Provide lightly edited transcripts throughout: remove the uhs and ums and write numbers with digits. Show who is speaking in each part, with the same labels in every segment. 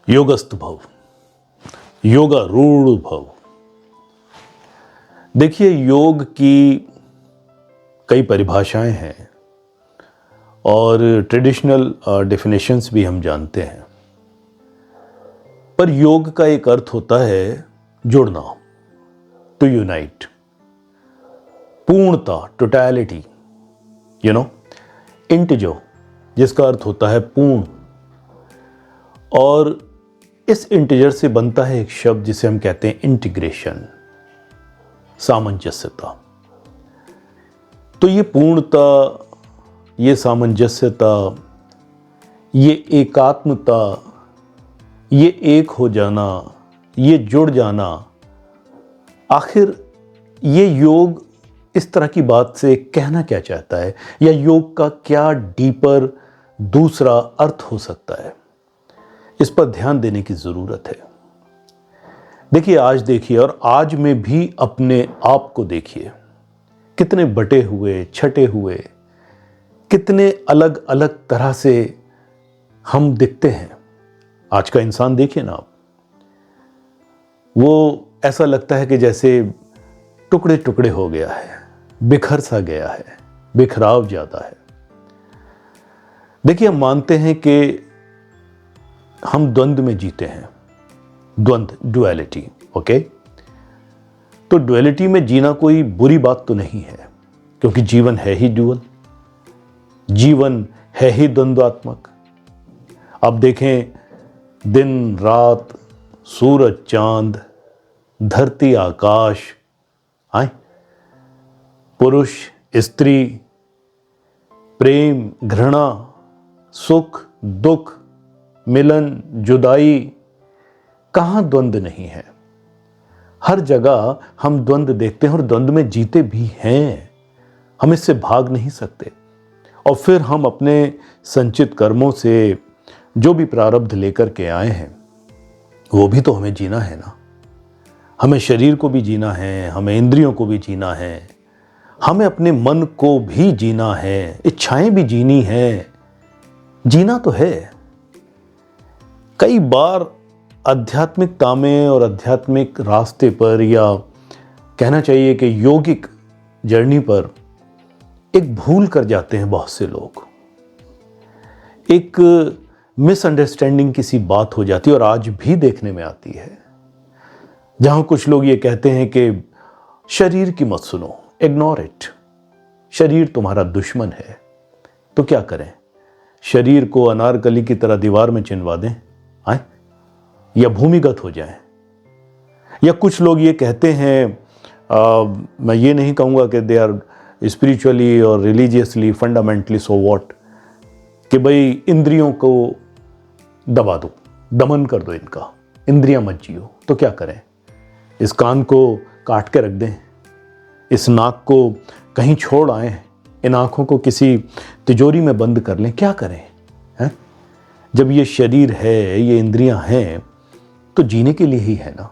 Speaker 1: योगस्थ भव, योगारूढ़ भव। देखिए, योग की कई परिभाषाएं हैं और ट्रेडिशनल डेफिनेशंस भी हम जानते हैं, पर योग का एक अर्थ होता है जुड़ना, टू यूनाइट, पूर्णता, टोटैलिटी, इंटिजो, जिसका अर्थ होता है पूर्ण। और इस इंटीजर से बनता है एक शब्द जिसे हम कहते हैं इंटीग्रेशन, सामंजस्यता। तो ये पूर्णता, ये सामंजस्यता, ये एकात्मता, ये एक हो जाना, ये जुड़ जाना, आखिर ये योग इस तरह की बात से कहना क्या चाहता है, या योग का क्या डीपर दूसरा अर्थ हो सकता है, इस पर ध्यान देने की जरूरत है। देखिए और आज में भी अपने आप को देखिए, कितने बटे हुए, छटे हुए, कितने अलग अलग तरह से हम दिखते हैं। आज का इंसान देखिए ना आप, वो ऐसा लगता है कि जैसे टुकड़े टुकड़े हो गया है, बिखर सा गया है, बिखराव ज्यादा है। देखिए, हम मानते हैं कि हम द्वंद्व में जीते हैं, द्वंद्व, डुअलिटी, ओके। तो डुअलिटी में जीना कोई बुरी बात तो नहीं है, क्योंकि जीवन है ही ड्यूअल, जीवन है ही द्वंद्वात्मक। अब देखें, दिन रात, सूरज चांद, धरती आकाश, पुरुष स्त्री, प्रेम घृणा, सुख दुख, मिलन जुदाई, कहां द्वंद्व नहीं है। हर जगह हम द्वंद्व देखते हैं और द्वंद्व में जीते भी हैं, हम इससे भाग नहीं सकते। और फिर हम अपने संचित कर्मों से जो भी प्रारब्ध लेकर के आए हैं, वो भी तो हमें जीना है ना। हमें शरीर को भी जीना है, हमें इंद्रियों को भी जीना है, हमें अपने मन को भी जीना है, इच्छाएं भी जीनी है, जीना तो है। कई बार आध्यात्मिकता में और आध्यात्मिक रास्ते पर, या कहना चाहिए कि योगिक जर्नी पर, एक भूल कर जाते हैं बहुत से लोग। एक मिसअंडरस्टैंडिंग किसी बात हो जाती है, और आज भी देखने में आती है, जहां कुछ लोग ये कहते हैं कि शरीर की मत सुनो, इग्नोर इट, शरीर तुम्हारा दुश्मन है। तो क्या करें, शरीर को अनारकली की तरह दीवार में चिनवा दें, या भूमिगत हो जाएं? या कुछ लोग ये कहते हैं, मैं ये नहीं कहूँगा कि दे आर स्पिरिचुअली और रिलीजियसली फंडामेंटली सो व्हाट, कि भाई इंद्रियों को दबा दो, दमन कर दो इनका, इंद्रियां मत जियो। तो क्या करें, इस कान को काट के रख दें, इस नाक को कहीं छोड़ आए, इन आंखों को किसी तिजोरी में बंद कर लें, क्या करें हैं? जब ये शरीर है, ये इंद्रियां हैं, तो जीने के लिए ही है ना।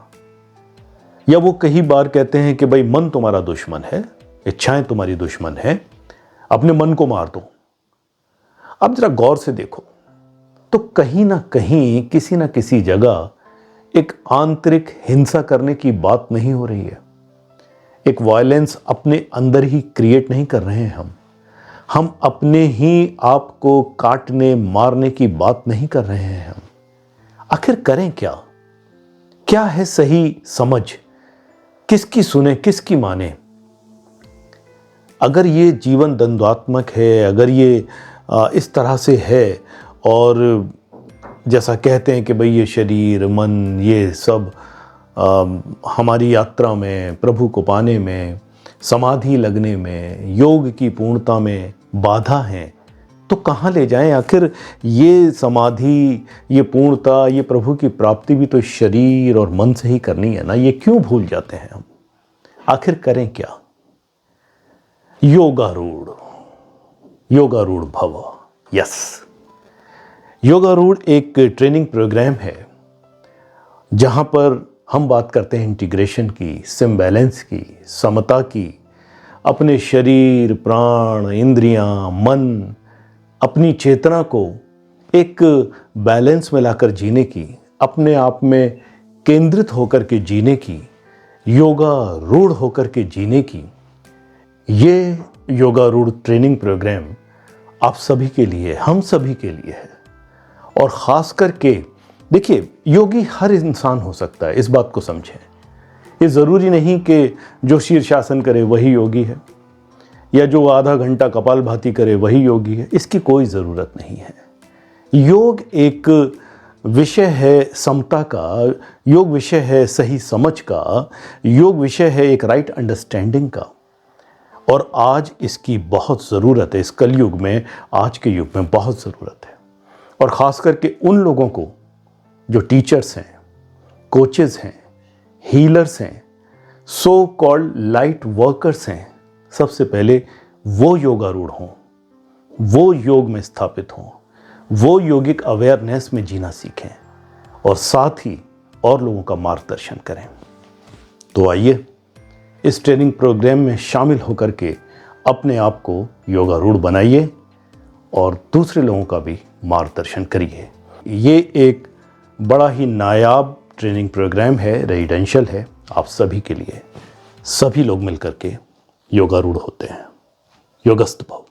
Speaker 1: या वो कई बार कहते हैं कि भाई मन तुम्हारा दुश्मन है, इच्छाएं तुम्हारी दुश्मन है, अपने मन को मार दो। अब जरा गौर से देखो, तो कहीं ना कहीं, किसी ना किसी जगह एक आंतरिक हिंसा करने की बात नहीं हो रही है। एक वायलेंस अपने अंदर ही क्रिएट नहीं कर रहे हैं हम अपने ही आप को काटने मारने की बात नहीं कर रहे हैं हम। आखिर करें क्या? क्या है सही समझ? किसकी सुने, किसकी माने? अगर ये जीवन द्वंद्वात्मक है, अगर ये इस तरह से है, और जैसा कहते हैं कि भाई ये शरीर मन ये सब हमारी यात्रा में, प्रभु को पाने में, समाधि लगने में, योग की पूर्णता में बाधा हैं, तो कहाँ ले जाएं? आखिर ये समाधि, ये पूर्णता, ये प्रभु की प्राप्ति भी तो शरीर और मन से ही करनी है ना। ये क्यों भूल जाते हैं हम? आखिर करें क्या? योगारूढ़, योगारूढ़ भव। यस, योगारूढ़ एक ट्रेनिंग प्रोग्राम है जहां पर हम बात करते हैं इंटीग्रेशन की, सिम्बैलेंस की, समता की, अपने शरीर, प्राण, इंद्रियां, मन, अपनी चेतना को एक बैलेंस में लाकर जीने की, अपने आप में केंद्रित होकर के जीने की, योगा रूढ़ होकर के जीने की, ये योगा रूढ़ ट्रेनिंग प्रोग्राम आप सभी के लिए, हम सभी के लिए है। और ख़ास करके देखिए, योगी हर इंसान हो सकता है, इस बात को समझें। ये ज़रूरी नहीं कि जो शीर्षासन करे वही योगी है, या जो आधा घंटा कपालभाति करे वही योगी है। इसकी कोई ज़रूरत नहीं है। योग एक विषय है समता का, योग विषय है सही समझ का, योग विषय है एक राइट अंडरस्टैंडिंग का। और आज इसकी बहुत ज़रूरत है, इस कलयुग में, आज के युग में बहुत ज़रूरत है। और ख़ास करके उन लोगों को जो टीचर्स हैं, कोचेज़ हैं, हीलर्स हैं, सो कॉल्ड लाइट वर्कर्स हैं, सबसे पहले वो योगारूढ़ हों, वो योग में स्थापित हों, वो योगिक अवेयरनेस में जीना सीखें और साथ ही और लोगों का मार्गदर्शन करें। तो आइए इस ट्रेनिंग प्रोग्राम में शामिल होकर के अपने आप को योगारूढ़ बनाइए और दूसरे लोगों का भी मार्गदर्शन करिए। ये एक बड़ा ही नायाब ट्रेनिंग प्रोग्राम है, रेजिडेंशियल है, आप सभी के लिए। सभी लोग मिलकर के योगारूढ़ होते हैं। योगस्थ भव।